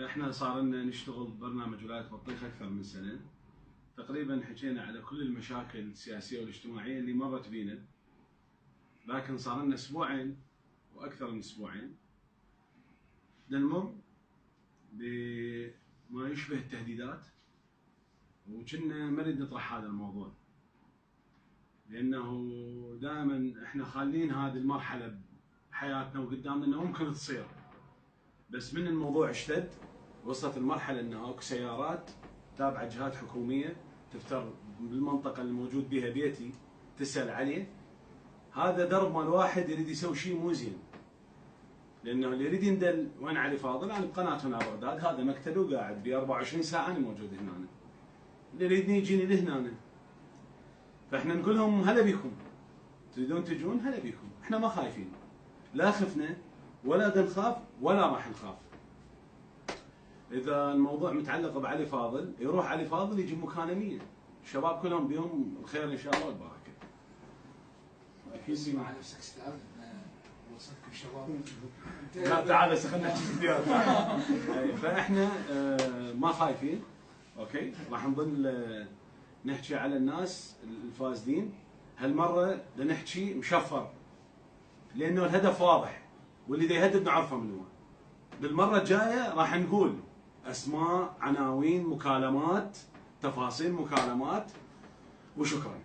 احنا صار لنا نشتغل ببرنامج ولاية بطيخ اكثر من سنة. تقريبا حكينا على كل المشاكل السياسية والاجتماعية اللي مرت بينا، لكن صار لنا اسبوعين واكثر من اسبوعين نمر بما يشبه التهديدات، وكنا ما نريد نطرح هذا الموضوع لانه دائما احنا خالين هذه المرحلة بحياتنا وقدامنا انه ممكن تصير، بس من الموضوع اشتد وصلت المرحلة انه اكو سيارات تابعة جهات حكومية تفتر بالمنطقة اللي موجود بها بيتي تسأل عليه. هذا درب مال واحد يريد يسوي شيء مو زين، لانه اللي يريد يندل وين علي فاضل، انا بقناة هنا بغداد، هذا مكتبه وقاعد ب 24 ساعة انا موجود هنا، اللي يريدني يجيني لهنا. فاحنا نقول لهم هلا بكم، تريدون تجون هلا بكم، احنا ما خايفين، لا خفنا ولا نخاف ولا راح نخاف. اذا الموضوع متعلق بعلي فاضل يروح علي فاضل يجيب مكالمية، الشباب كلهم بيوم الخير ان شاء الله والبركه. اكيد مع نفسك استاذ وصلكم شباب. لا تعال بس خلينا نحكي. فاحنا ما خايفين، اوكي، راح نظل نحكي على الناس الفاسدين. هالمره بدنا نحكي مشفر لانه الهدف واضح، واللي دا يهدد نعرفه من هو. بالمره الجايه راح نقول اسماء، عناوين، مكالمات، تفاصيل مكالمات، وشكرا.